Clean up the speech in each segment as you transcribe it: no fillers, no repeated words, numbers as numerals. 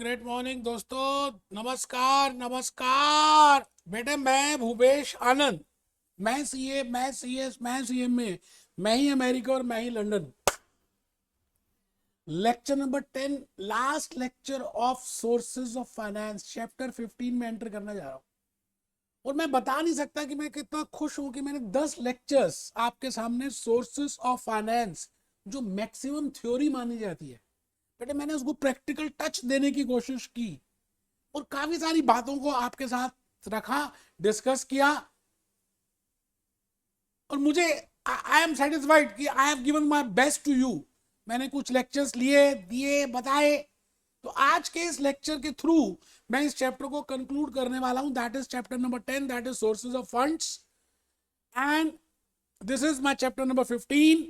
Great morning दोस्तों, नमस्कार नमस्कार। बेटे मैं भूपेश आनंद, मैं सीए, मैं सीएस, मैं सीएमए, मैं ही अमेरिका और मैं ही London. Lecture number 10, last lecture of sources of finance, chapter 15 में एंटर करने जा रहा हूं। और मैं बता नहीं सकता कि मैं कितना खुश हूं कि मैंने 10 लेक्चर्स आपके सामने सोर्सेज ऑफ फाइनेंस, जो मैक्सिमम थ्योरी मानी जाती है, बेटे मैंने उसको प्रैक्टिकल टच देने की कोशिश की और काफी सारी बातों को आपके साथ रखा, डिस्कस किया। और मुझे आई एम सेटिस्फाइड कि I have given my best to you. मैंने कुछ लेक्चर्स लिए, दिए, बताए। तो आज के इस लेक्चर के थ्रू मैं इस चैप्टर को कंक्लूड करने वाला हूं। That is chapter number 10, that is sources of funds, and this is my chapter number 15।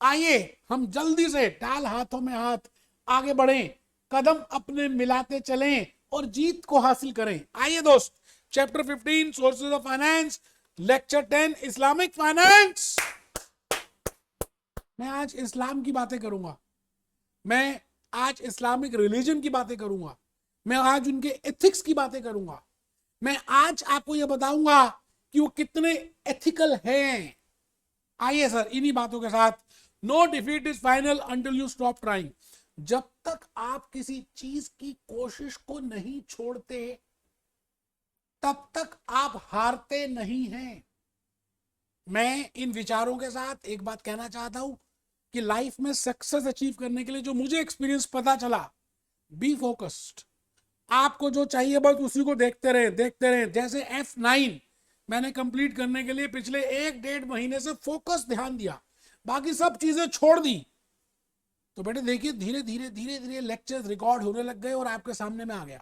आइए हम जल्दी से डाल हाथों में हाथ आगे बढ़ें, कदम अपने मिलाते चलें और जीत को हासिल करें। आइए दोस्त, chapter 15 sources of finance, lecture 10 Islamic finance. मैं आज इस्लाम की बातें करूंगा, मैं आज इस्लामिक रिलीजन की बातें करूंगा, मैं आज उनके एथिक्स की बातें करूंगा, मैं आज आपको यह बताऊंगा कि वो कितने एथिकल हैं। आइए सर, इन्हीं बातों के साथ, no defeat is final until you stop trying. जब तक आप किसी चीज की कोशिश को नहीं छोड़ते तब तक आप हारते नहीं हैं। मैं इन विचारों के साथ एक बात कहना चाहता हूं कि लाइफ में सक्सेस अचीव करने के लिए जो मुझे एक्सपीरियंस पता चला, बी फोकस्ड। आपको जो चाहिए बस उसी को देखते रहे, देखते रहे। जैसे F9 मैंने कंप्लीट करने के लिए पिछले 1-1.5 महीने से फोकस ध्यान दिया, बाकी सब चीजें छोड़ दी। तो बेटे देखिए, धीरे धीरे धीरे धीरे लेक्चर्स रिकॉर्ड होने लग गए और आपके सामने में आ गया।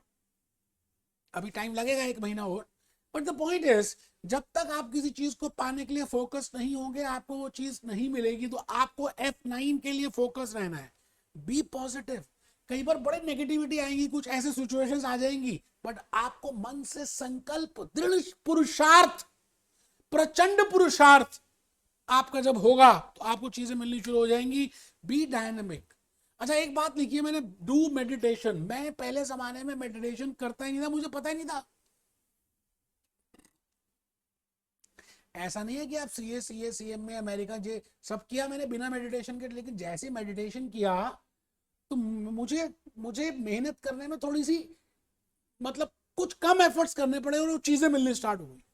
अभी टाइम लगेगा, 1 महीना और, बट द पॉइंट इज, जब तक आप किसी चीज को पाने के लिए फोकस नहीं होंगे, आपको वो चीज नहीं मिलेगी। तो आपको F9 के लिए फोकस रहना है। Be positive. कई बार बड़े नेगेटिविटी आएंगी, कुछ ऐसे सिचुएशंस आ जाएंगी, बट आपको मन से संकल्प, दृढ़ पुरुषार्थ, प्रचंड पुरुषार्थ आपका जब होगा तो आपको चीजें मिलनी शुरू हो जाएंगी। B dynamic. अच्छा एक बात लिखिए मैंने, डू मेडिटेशन। मैं पहले जमाने में मेडिटेशन करता ही नहीं था, मुझे पता ही नहीं था। ऐसा नहीं है कि आप सीए सीएम में अमेरिका जे सब किया मैंने बिना मेडिटेशन के, लेकिन जैसे मेडिटेशन किया तो मुझे मुझे मेहनत करने में थोड़ी सी, मतलब कुछ कम एफर्ट्स करने पड़े और वो चीजें मिलनी स्टार्ट हो गई।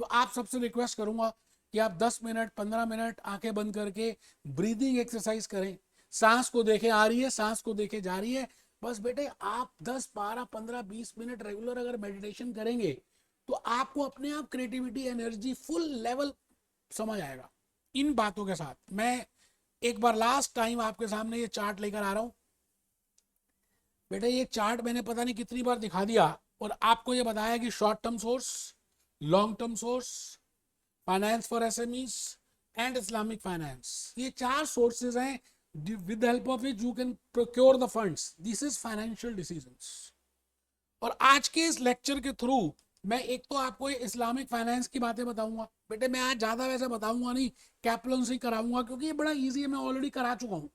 तो आप सबसे रिक्वेस्ट करूंगा कि आप 10 मिनट 15 मिनट आंखें बंद करके ब्रीदिंग एक्सरसाइज करें। सांस को देखें आ रही है, सांस को देखे जा रही है। बस बेटे आप 10 12 15 20 मिनट रेगुलर अगर मेडिटेशन करेंगे तो आपको अपने आप क्रिएटिविटी, एनर्जी फुल लेवल समझ आएगा। इन बातों के साथ मैं एक बार लास्ट टाइम आपके सामने ये चार्ट लेकर आ रहा हूं। बेटे ये चार्ट मैंने पता नहीं कितनी बार दिखा दिया और आपको ये बताया कि short term source, long term source, finance for SMEs and Islamic finance. ये 4 सोर्सेज हैं with help of which you can procure the funds. This is financial decisions. और आज के इस लेक्चर के थ्रू मैं एक तो आपको ये इस्लामिक फाइनेंस की बातें बताऊंगा। बेटे मैं आज ज्यादा वैसे बताऊंगा नहीं, कैप्लन से कराऊंगा क्योंकि ये बड़ा इजी है, मैं ऑलरेडी करा चुका हूं।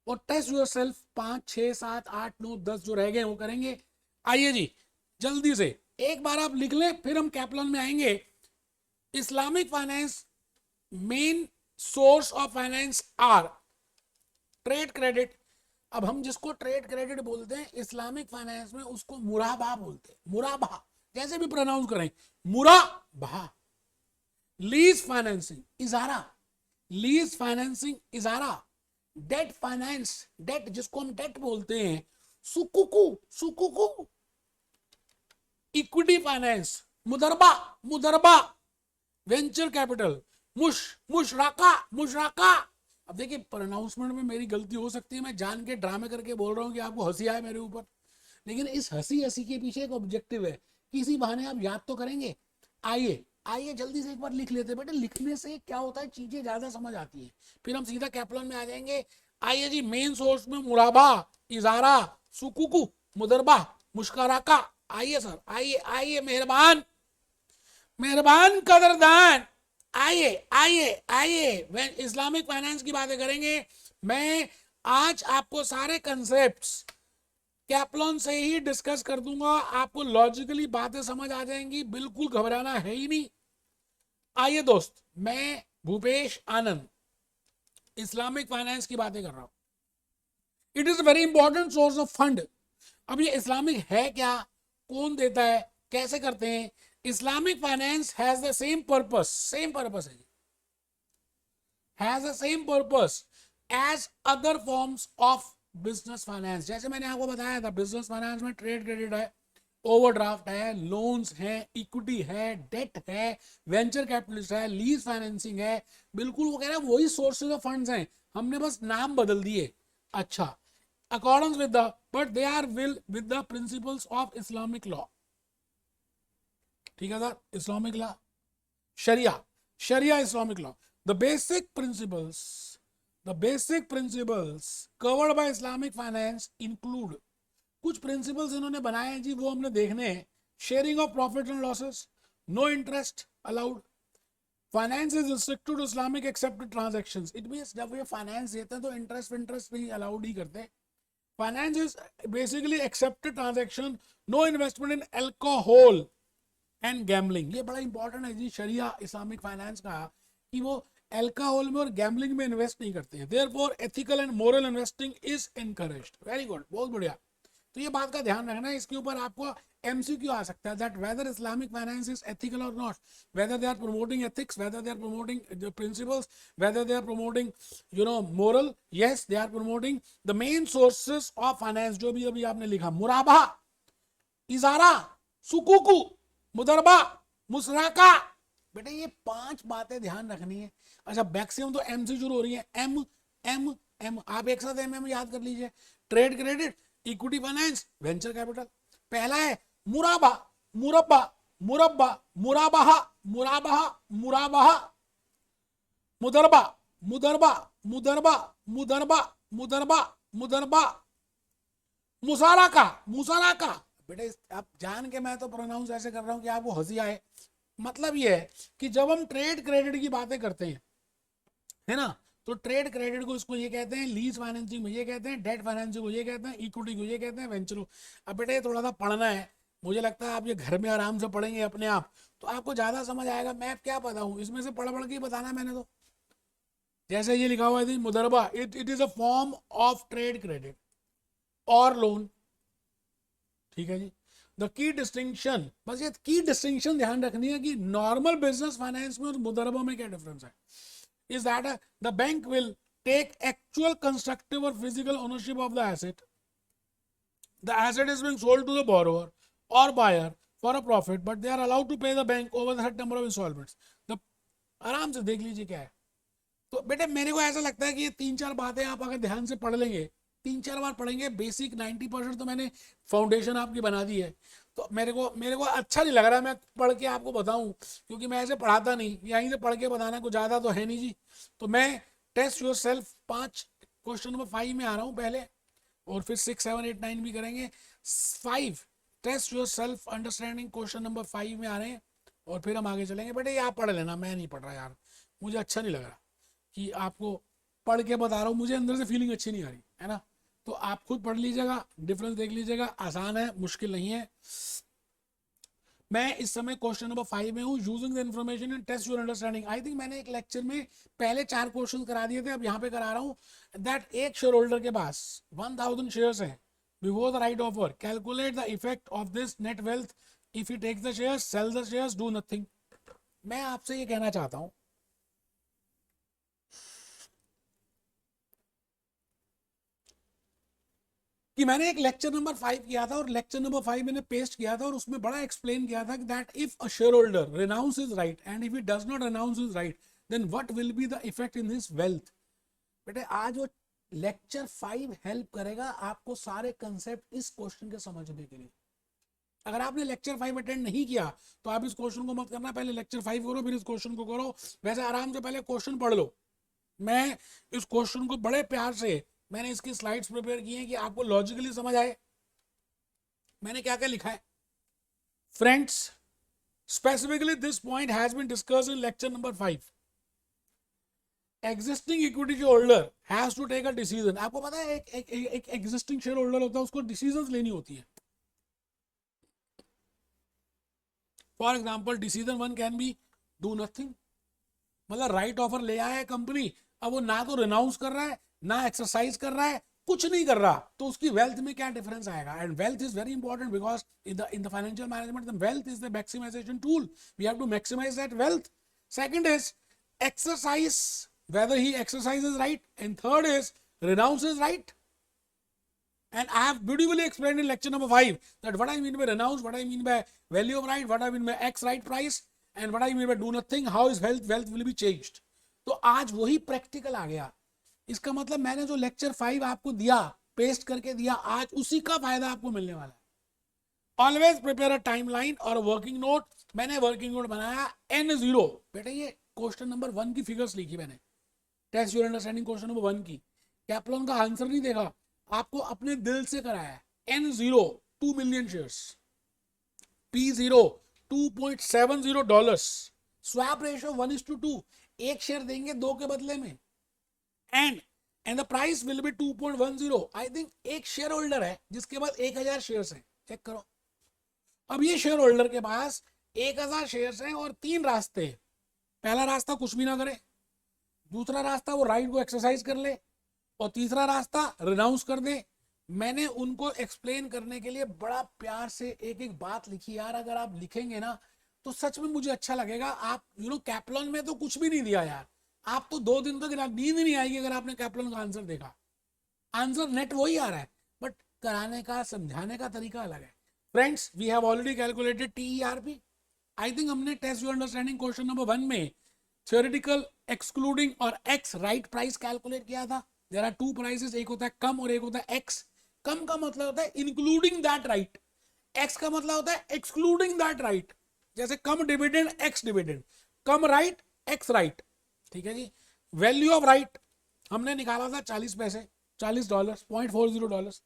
और टेस्ट योर सेल्फ 5 6 7 8 9 10 जो रह गए वो करेंगे। आइए जी जल्दी से एक बार आप लिख लें, फिर हम कैप्लन में आएंगे। Islamic finance main source of finance are trade credit. अब हम जिसको ट्रेड क्रेडिट बोलते हैं इस्लामिक फाइनेंस में उसको मुराबा बोलते हैं। मुराबा जैसे भी प्रोनाउंस करें, मुराबा। लीज फाइनेंसिंग, इजारा, लीज फाइनेंसिंग, इजारा। डेट फाइनेंस, डेट जिसको हम डेट बोलते हैं, सुकुकु, सुकुकु। इक्विटी फाइनेंस, मुदरबा, मुदरबा। वेंचर कैपिटल, मुशराका, मुशराका। अब देखिए प्रोनाउंसमेंट में मेरी गलती हो सकती है, मैं जान के ड्रामे करके बोल रहा हूँ कि आपको हंसी आए मेरे ऊपर, लेकिन इस हंसी हंसी के पीछे एक ऑब्जेक्टिव है, किसी बहाने आप याद तो करेंगे। आइए आइए जल्दी से एक बार लिख लेते हैं। बेटे लिखने से क्या होता है, चीजें ज्यादा समझ आती है, फिर हम सीधा कैप्लन में आ जाएंगे। आइए जी, मेन सोर्स में मुराबा, इजारा, सुकुकु, मुदरबा, मुश्कराका। आइए सर, आइए आइए, मेहरबान मेहरबान कदरदान। आइए आइए आइए, इस्लामिक फाइनेंस की बातें करेंगे। मैं आज आपको सारे कंसेप्ट्स कैप्लॉन से ही डिस्कस कर दूंगा, आपको लॉजिकली बातें समझ आ जाएंगी, बिल्कुल घबराना है ही नहीं। आइए दोस्त, मैं भूपेश आनंद इस्लामिक फाइनेंस की बातें कर रहा हूं। It is a very important source of fund. अब ये इस्लामिक है क्या, कौन देता है, कैसे करते हैं? Islamic finance has the same purpose है, has the same purpose as other forms of business finance. जैसे मैंने आपको बताया था, बिजनेस फाइनेंस में ट्रेड क्रेडिट है, ओवरड्राफ्ट है, लोन्स है, इक्विटी है, डेट है, वेंचर कैपिटलिस्ट है, लीज फाइनेंसिंग है। बिल्कुल वो कह रहे हैं वही सोर्सेज ऑफ फंड्स हैं, हमने बस नाम बदल दिए। अच्छा, according with the, but they are will with the principles of Islamic law. ठीक है सर, इस्लामिक लॉ, शरिया, शरिया Islamic law, the basic principles, the basic principles covered by Islamic finance include, कुछ प्रिंसिपल्स इन्होंने बनाए हैं जी, वो हमने देखने हैं। Sharing of profit and losses, no interest allowed, finance is restricted to Islamic accepted transactions. It means जब ये फाइनेंस देते हैं तो इंटरेस्ट नहीं अलाउड ही करते। Finance is basically accepted transaction, no investment in alcohol and gambling. ये बड़ा इंपॉर्टेंट है जी शरिया इस्लामिक फाइनेंस का, कि वो अल्कोहल में और गैम्बलिंग में इन्वेस्ट नहीं करते हैं। Therefore ethical and moral investing is encouraged. Very good, बहुत बढ़िया। तो ये बात का ध्यान रखना है, इसके ऊपर आपको एमसीक्यू आ सकता है, that whether Islamic finance is ethical और not, whether they are promoting ethics, whether they are promoting the principles, whether they are promoting moral. Yes, they are promoting the main sources of finance, जो भी अभी आपने लिखा, मुराबा, इजारा, सुकुकू, मुदरबा, मुसराका। बेटे ये 5 बातें ध्यान रखनी है। अच्छा, मैक्सिमम तो एम से शुरू हो रही है, एम एम एम, आप एक साथ एम याद कर लीजिए। Trade credit, equity finance, venture capital. पहला है मुराबा, मुरब्बा, मुरब्बा, मुराबाहा, मुराबाहा, मुराबाहा, मुदरबा, मुदरबा, मुदरबा, मुदरबा, मुदरबा, मुदरबा, मुसाराका, मुसाराका। बेटे आप जान के मैं तो प्रोनाउंस ऐसे कर रहा हूं कि आपको हंसी आए। मतलब ये है कि जब हम ट्रेड क्रेडिट की बातें करते हैं, है ना, तो ट्रेड क्रेडिट को इसको ये कहते हैं, लीज फाइनेंसिंग को ये कहते हैं, डेट फाइनेंसिंग को ये कहते हैं, इक्विटी को ये कहते हैं, वेंचर। अब बेटे थोड़ा सा पढ़ना है, मुझे लगता है आप ये घर में आराम से पढ़ेंगे अपने आप, तो आपको ज्यादा समझ आएगा। मैं क्या पता हूँ इसमें से पढ़ पढ़ के बताना मैंने तो। जैसे ये लिखा हुआ है मुदरबा, it it is a form of trade credit और लोन। ठीक है जी। द की डिस्टिंक्शन, बस ये की डिस्टिंक्शन ध्यान रखनी है कि नॉर्मल बिजनेस फाइनेंस में और मुदरबा में क्या डिफरेंस है। is that the bank will take actual constructive or physical ownership of the asset. The asset is being sold to the borrower or buyer for a profit, but they are allowed to pay the bank over the set number of installments. The आराम से देख लीजिए क्या है। तो बेटे मेरे को ऐसा लगता है कि ये 3-4 बातें आप अगर ध्यान से पढ़ लेंगे, 3-4 बार पढ़ेंगे, बेसिक 90% तो मैंने फाउंडेशन आपकी बना दी है। तो मेरे को अच्छा नहीं लग रहा है मैं पढ़ के आपको बताऊं, क्योंकि मैं ऐसे पढ़ाता नहीं, यहीं से पढ़ के बताना कुछ ज़्यादा तो है नहीं जी। तो मैं test yourself 5 question number 5 में आ रहा हूँ पहले, और फिर 6, 7, 8, 9 भी करेंगे। 5 test yourself understanding, question number 5 में आ रहे हैं, और फिर हम आगे चलेंगे। बेटे ये आप पढ़ लेना, मैं नहीं पढ़ रहा यार, मुझे अच्छा नहीं लग रहा कि आपको पढ़ के बता रहा हूँ, मुझे अंदर से फीलिंग अच्छी नहीं आ रही है ना। तो आप खुद पढ़ लीजिएगा, डिफरेंस देख लीजिएगा, आसान है, मुश्किल नहीं है। मैं इस समय क्वेश्चन नंबर 5 में हूँ, using the information and test your understanding. I think मैंने एक लेक्चर में पहले 4 क्वेश्चन करा दिए थे, अब यहाँ पे करा रहा हूँ। दैट एक शेयर होल्डर के पास 1000 शेयर्स है before the right offer, calculate the effect of this net wealth if he takes the shares, sell the shares, do nothing. मैं आपसे ये कहना चाहता हूँ कि मैंने एक लेक्चर नंबर 5 किया था, और लेक्चर नंबर 5 मैंने पेस्ट किया था, और उसमें बड़ा एक्सप्लेन किया था that if a shareholder renounce his right and if he does not renounce his right, then what will be the effect in his wealth. बेटे आज वो लेक्चर 5 हेल्प करेगा आपको सारे कंसेप्ट इस क्वेश्चन के समझने के लिए। अगर आपने लेक्चर 5 अटेंड नहीं किया तो आप इस क्वेश्चन को मत करना, पहले लेक्चर 5 करो फिर इस क्वेश्चन को करो। वैसे आराम से पहले क्वेश्चन पढ़ लो। मैं इस क्वेश्चन को बड़े प्यार से, मैंने इसकी स्लाइड्स प्रिपेयर की हैं कि आपको लॉजिकली समझ आए। मैंने क्या क्या लिखा है friends, specifically this point has been discussed in lecture number 5। Existing equity holder has to take a decision. आपको पता है एक एग्जिस्टिंग शेयर होल्डर होता है, उसको डिसीजंस लेनी होती है। For example decision one can be do nothing, मतलब राइट ऑफर ले आया है कंपनी, अब वो ना तो रिनाउंस कर रहा है ना एक्सरसाइज कर रहा है, कुछ नहीं कर रहा, तो उसकी वेल्थ में क्या डिफरेंस आएगा? And wealth is very important because in the financial management the wealth is the maximization tool, we have to maximize that wealth. Second is exercise, whether he exercises right, and third is renounces right. And I have beautifully explained in lecture number 5 that what I mean by renounce, what I mean by value of right, what I mean by X right price, and what I mean by do nothing, how is wealth will be changed. तो आज वही practical आ गया। इसका मतलब मैंने जो lecture 5 आपको दिया, पेस्ट करके दिया, आज उसी का फायदा आपको मिलने वाला है। ऑलवेज प्रिपेयर अ टाइमलाइन और वर्किंग नोट। मैंने वर्किंग नोट बनाया N0, बेटा ये क्वेश्चन नंबर 1 की फिगर्स लिखी मैंने, test your understanding question number 1 की। कैप्लॉन का आंसर नहीं देखा, आपको अपने दिल से कराया है। N0 2 million shares, P0 $2.70, swap ratio 1:2, एक शेयर देंगे 2 के बदले में, and the price will be 2.10। I think एक शेयर होल्डर है जिसके पास 1000 शेयर्स हैं, चेक करो। अब ये शेयर होल्डर के पास 1000 शेयर्स हैं और 3 रास्ते हैं। पहला रास्ता कुछ भी ना करे, दूसरा रास्ता वो राइट को एक्सरसाइज कर ले, और तीसरा रास्ता रिनाउंस कर दे। मैंने उनको एक्सप्लेन करने के लिए बड़ा प्यार से एक एक बात लिखी यार, अगर आप लिखेंगे ना तो सच में मुझे अच्छा लगेगा। आप कैप्लॉन में तो कुछ भी नहीं दिया यार, आप तो 2 दिन तक नींद नहीं आएगी अगर आपने कैप्लॉन का आंसर देखा। आंसर नेट वही आ रहा है, बट कराने का समझाने का तरीका अलग है। Friends, we have already calculated TERP। I think हमने test your understanding question number 1 में थ्योरेटिकल एक्सक्लूडिंग और एक्स राइट प्राइस कैलकुलेट किया था। देयर आर 2 प्राइसेस, एक होता है कम और एक होता है एक्स। कम का मतलब होता है इंक्लूडिंग दैट राइट, एक्स का मतलब होता है एक्सक्लूडिंग दैट राइट। जैसे कम डिविडेंड एक्स डिविडेंड, कम राइट एक्स राइट, ठीक है जी। वैल्यू ऑफ राइट हमने निकाला था 40 पैसे, $40, $0.40।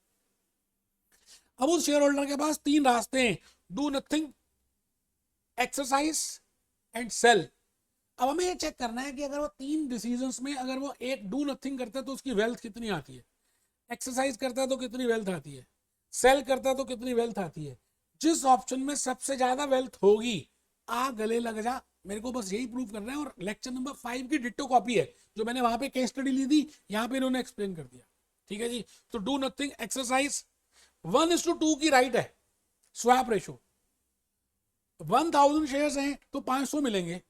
अब उस शेयर होल्डर के पास 3 रास्ते हैं, do nothing, exercise and sell. अब हमें ये चेक करना है कि अगर वो 3 डिसीजंस में अगर वो एक डू नथिंग करता है तो उसकी वेल्थ कितनी आती है, एक्सरसाइज करता है तो कितनी वेल्थ आती है, सेल करता है तो कितनी वेल्थ आती है। जिस ऑप्शन में सबसे ज्यादा वेल्थ होगी आ गले लग जा। मेरे को बस यही प्रूव करना है, और लेक्चर नंबर 5 की डिट्टो कॉपी है जो मैंने वहां पे केस स्टडी ली थी, यहाँ पे इन्होंने एक्सप्लेन कर दिया, ठीक है जी। तो डू नथिंग, एक्सरसाइज, 1:2 की राइट है स्वैप रेशो। 1000 शेयर्स हैं तो 500 मिलेंगे,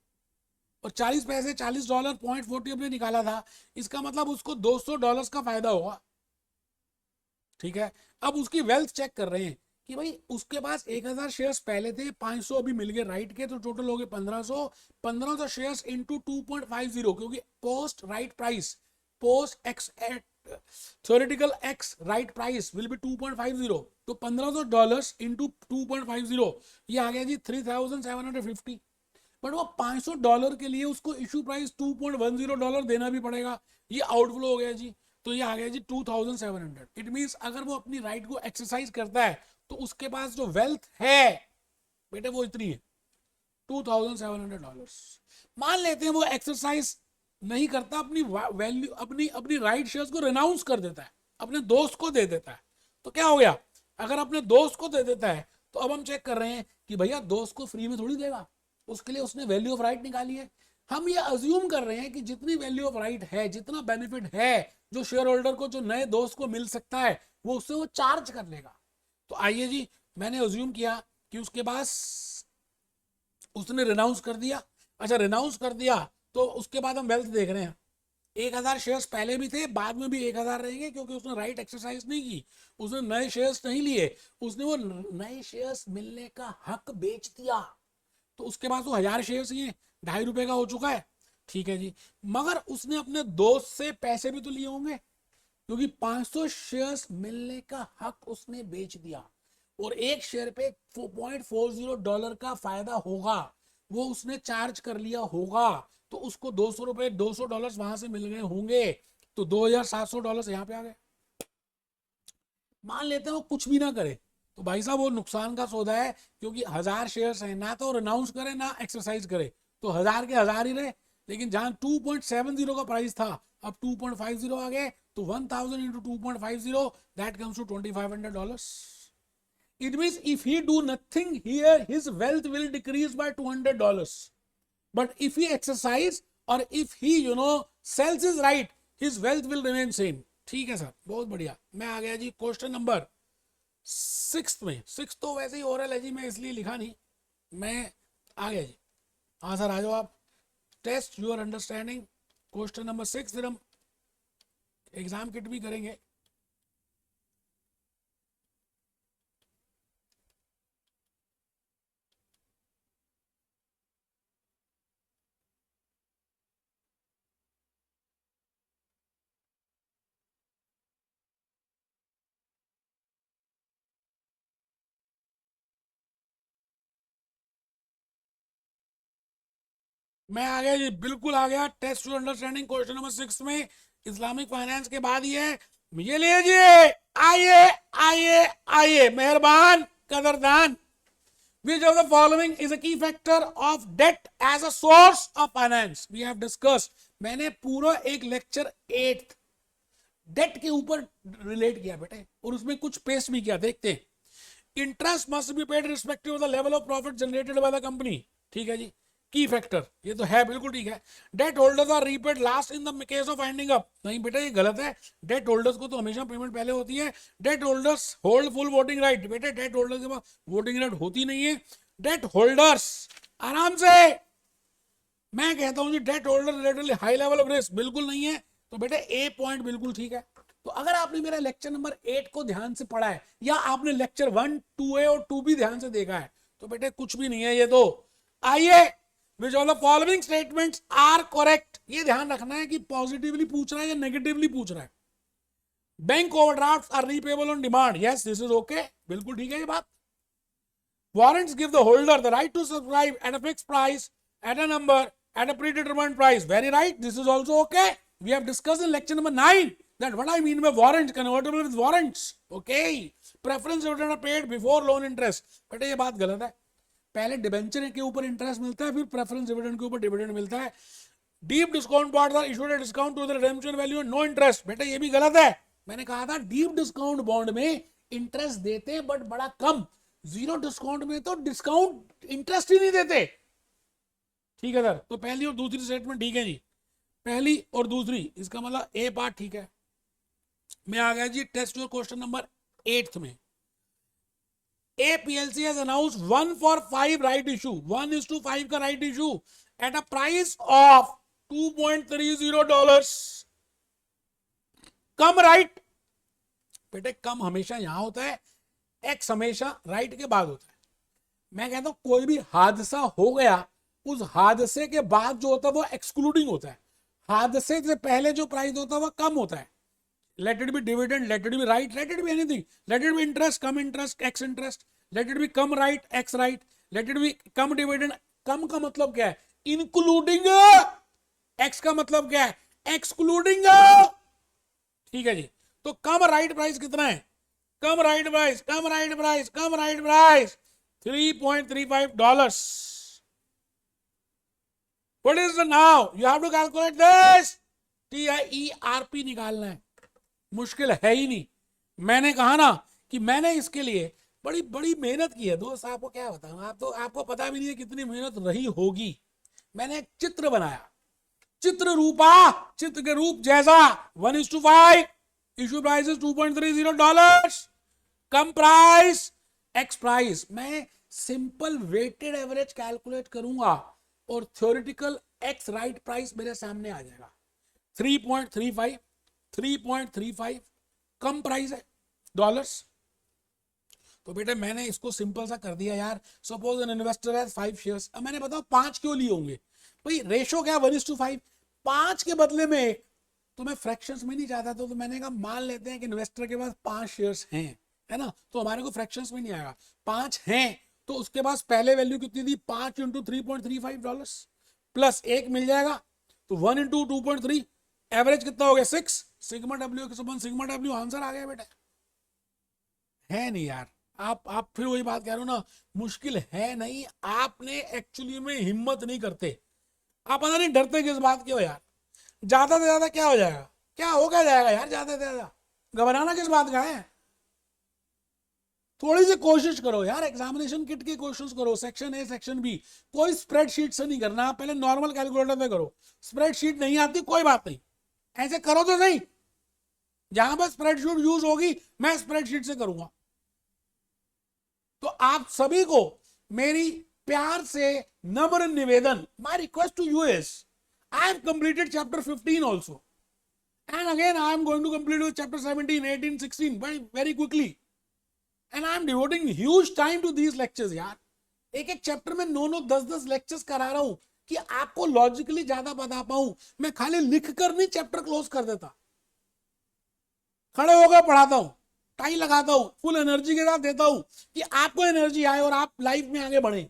और 40 पैसे $40 0.40 हमने निकाला था, इसका मतलब उसको $200 का फायदा होगा, ठीक है। अब उसकी वेल्थ चेक कर रहे हैं कि भाई उसके पास 1000 शेयर्स पहले थे, 500 अभी मिल गए राइट के, तो टोटल हो गए 1500 शेयर्स इंटू 2.50, क्योंकि post right price, post x theoretical x right price will be 2.50, तो $1500 इंटू 2.50, ये आ गया जी 3750। बट वो $500 के लिए उसको इशू प्राइस $2.10 देना भी पड़ेगा, ये आउटफ्लो हो गया जी, तो ये आ गया जी 2700। इट मींस अगर वो अपनी राइट को एक्सरसाइज करता है तो उसके पास जो वेल्थ है बेटे वो इतनी है, $2700। मान लेते हैं वो एक्सरसाइज नहीं करता, अपनी वैल्यू अपनी राइट शेयर्स को रिनाउंस कर देता है, अपने दोस्त को दे देता है, तो क्या हो गया? अगर अपने दोस्त को दे देता है तो अब हम चेक कर रहे हैं कि भैया दोस्त को फ्री में थोड़ी देगा, उसके लिए उसने वैल्यू ऑफ राइट निकाली है। हम ये अज्यूम कर रहे हैं कि जितनी वैल्यू ऑफ राइट है, जितना बेनिफिट है जो शेयर होल्डर को, जो नए दोस्त को मिल सकता है, वो उससे वो चार्ज कर लेगा। तो आइए जी, मैंने अज्यूम किया कि उसके पास उसने रिनाउंस कर दिया। अच्छा, रिनाउंस कर दिया तो उसके बाद हम वेल्थ देख रहे हैं। 1000 शेयर्स पहले भी थे, बाद में भी 1000 रहेंगे, क्योंकि उसने राइट एक्सरसाइज नहीं की, उसने नए शेयर्स नहीं लिए, उसने वो नए शेयर्स मिलने का हक बेच दिया, तो उसके पास तो 1000 शेयर्स ही हैं, ₹2.5 का हो चुका है, ठीक है जी। मगर उसने अपने दोस्त से पैसे भी तो लिए होंगे, क्योंकि 500 शेयर्स मिलने का हक उसने बेच दिया, और एक शेयर पे $4.40 का फायदा होगा, वो उसने चार्ज कर लिया होगा, तो उसको $200 वहां से मिल गए होंगे, तो $2700 यहाँ पे आ गए। मान लेते हैं वो कुछ भी ना करे, तो भाई साहब वो नुकसान का सौदा है, क्योंकि 1000 शेयर्स हैं, ना तो रिनाउंस करे ना एक्सरसाइज करे, तो 1000 के 1000 ही रहे। लेकिन जहां 2.70 का प्राइस था अब 2.50 आ गए, तो 1000 into 2.50 that comes to $2500. It means if he do nothing here, his wealth will decrease by $200. But if he exercise or if he sells his right, his wealth will remain same. ठीक है sir, बहुत बढ़िया। मैं आ गया जी question number 6 में। 6 तो वैसे ही oral है जी, मैं इसलिए लिखा नहीं, मैं आ गया जी। हाँ सर आ जाओ आप। Test your understanding, question number 6, फिर हम एग्जाम किट भी करेंगे। मैं आ गया जी, बिल्कुल आ गया। Test to understanding question number 6 में इस्लामिक फाइनेंस के बाद ही है। ये लीजिए, आइए आइए आइए, मेहरबान कदरदान। Which of the following is a key factor of debt as a source of finance? We have discussed. मैंने पूरा एक लेक्चर 8 डेट के ऊपर रिलेट किया बेटे, और उसमें कुछ पेस्ट भी किया। देखते हैं। Interest must be paid respective of the level of profit generated by the company. ठीक है जी, की फैक्टर ये तो है, बिल्कुल ठीक है। Debt holders are repaid last in the case of winding up. नहीं बेटा ये गलत है, डेट होल्डर्स को तो हमेशा पेमेंट पहले होती है। Debt holders hold full voting right. बेटे डेट होल्डर्स के पास वोटिंग राइट होती नहीं है। डेट होल्डर्स, आराम से, मैं कहता हूं जी debt holder relatedly high level of risk बिल्कुल नहीं है। तो बेटे ए पॉइंट बिल्कुल ठीक है। तो अगर आपने मेरा लेक्चर नंबर 8 को ध्यान से पढ़ा है, या आपने लेक्चर 1, 2A और 2 भी ध्यान से देखा है, तो बेटे कुछ भी नहीं है ये तो। आइए, which of the following statements are correct. ये ध्यान रखना है कि पॉजिटिवली पूछ रहा है या नेगेटिवली पूछ रहा है। Bank overdrafts are repayable on demand. Yes, this is okay, बिल्कुल ठीक है ये बात। Warrants give the holder the right to subscribe at a fixed price, at a number, at a predetermined price. Very right. This is also okay. We have discussed in lecture number 9 that what I mean by warrants, convertible with warrants. Okay. Preference dividend are paid before loan interest. बेटे ये बात गलत है। पहले debenture के ऊपर interest मिलता है, फिर प्रेफरेंस डिविडेंड के ऊपर डिविडेंड मिलता है। Deep discount bond are issued at discount to the redemption value and no interest. बेटे ये भी गलत है। मैंने कहा था डीप डिस्काउंट बॉन्ड में इंटरेस्ट देते हैं बट बड़ा कम। जीरो डिस्काउंट में तो डिस्काउंट इंटरेस्ट ही नहीं देते। ठीक है सर, तो पहली और दूसरी स्टेटमेंट ठीक है जी, पहली और दूसरी, इसका मतलब ए पार्ट ठीक है। मैं आ गया जी टेस्ट योर क्वेश्चन नंबर 8 में। APLC has announced 1-for-5 right issue, 1:5 का right issue at a price of $2.30। Come right, बेटे कम हमेशा यहां होता है, एक्स हमेशा राइट के बाद होता है। मैं कहता हूं कोई भी हादसा हो गया, उस हादसे के बाद जो होता है वो एक्सक्लूडिंग होता है। हादसे से पहले जो प्राइस होता है वो कम होता है। Let it be dividend, let it be right, let it be anything, let it be interest, cum interest, ex interest, let it be cum right, ex right, let it be cum dividend. Cum का मतलब क्या है? Including. X का मतलब क्या है? Excluding. ठीक है जी, तो कम राइट प्राइस कितना है? Cum right price, cum right price, cum right price $3.35। What is the now? You have to calculate this. TIERP निकालना है, मुश्किल है ही नहीं। मैंने कहा ना कि मैंने इसके लिए बड़ी बड़ी मेहनत की है दोस्त। आपको क्या बताऊं, आपको पता भी नहीं है कितनी मेहनत रही होगी। मैंने एक चित्र बनाया, चित्र रूपा, चित्र के रूप जैसा। 1:5, इश्यू प्राइस $2.30, कम प्राइस, एक्स प्राइस। मैं सिंपल वेटेड एवरेज कैलकुलेट करूंगा और थ्योरेटिकल एक्स राइट प्राइस मेरे सामने आ जाएगा। 3.35, 3.35 कम प्राइस है डॉलर्स। तो बेटे मैंने इसको सिंपल सा कर दिया यार। Suppose an investor has 5 shares. अब मैंने बताओ 5 क्यों लिए होंगे भाई? रेशो क्या? 1:5, 5 के बदले में 1। तो मैं फ्रैक्शंस में नहीं जाता, तो मैंने कहा मान लेते हैं कि इन्वेस्टर के पास 5 शेयर्स हैं, है ना, तो हमारे को फ्रैक्शंस में नहीं आएगा। 5 हैं तो उसके पास पहले वैल्यू कितनी थी? 5 × $3.35 प्लस 1 मिल जाएगा, तो 1 × 2.3 एवरेज कितना हो गया? 6। सिग्मा डब्ल्यू के समान सिग्मा डब्ल्यू आंसर आ गया बेटा। है नहीं यार, आप फिर वही बात कह रहे हो ना, मुश्किल है नहीं, आपने एक्चुअली में हिम्मत नहीं करते। आप पता नहीं डरते किस बात के हो यार। ज्यादा से ज्यादा क्या हो जाएगा, क्या जाएगा यार ज्यादा से ज्यादा, घबराना किस बात का है। थोड़ी सी कोशिश करो यार, एग्जामिनेशन किट की कोशिश करो, सेक्शन ए सेक्शन बी, कोई स्प्रेडशीट से नहीं करना, आप पहले नॉर्मल कैलकुलेटर से करो। स्प्रेडशीट नहीं आती कोई बात नहीं, ऐसे करो तो सही, जहां पर स्प्रेडशीट यूज होगी मैं स्प्रेडशीट से करूंगा। तो आप सभी को मेरी प्यार से नम्र निवेदन, my request to you is, I have completed chapter 15 also, and again I am going to complete with chapter 17, 18, 16 very quickly, and I am devoting huge time to these lectures यार। एक एक चैप्टर में 9 10 lectures करा रहा हूं कि आपको logically ज्यादा बता पाऊं। मैं खाली लिख कर नहीं चैप्टर क्लोज कर देता, खड़े होकर पढ़ाता हूं, टाई लगाता हूं, फुल एनर्जी के साथ देता हूं कि आपको एनर्जी आए और आप लाइफ में आगे बढ़े।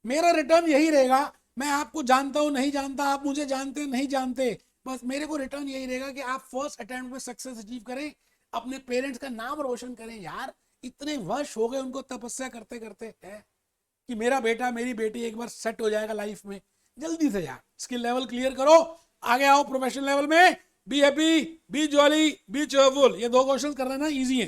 मेरा रिटर्न यही रहेगा, मैं आपको जानता हूं नहीं जानता, आप मुझे जानते नहीं जानते, बस मेरे को रिटर्न यही रहेगा कि आप फर्स्ट अटेम्प्ट में सक्सेस अचीव करें, अपने पेरेंट्स का नाम रोशन करें। यार इतने वर्ष हो गए उनको तपस्या करते करते है कि मेरा बेटा मेरी बेटी एक बार सेट हो जाएगा लाइफ में। जल्दी से यार स्किल लेवल क्लियर करो, आगे आओ प्रोफेशनल लेवल में। Be happy, B jolly, B cheerful, ये 2 क्वेश्चन कर लेना, इजी है।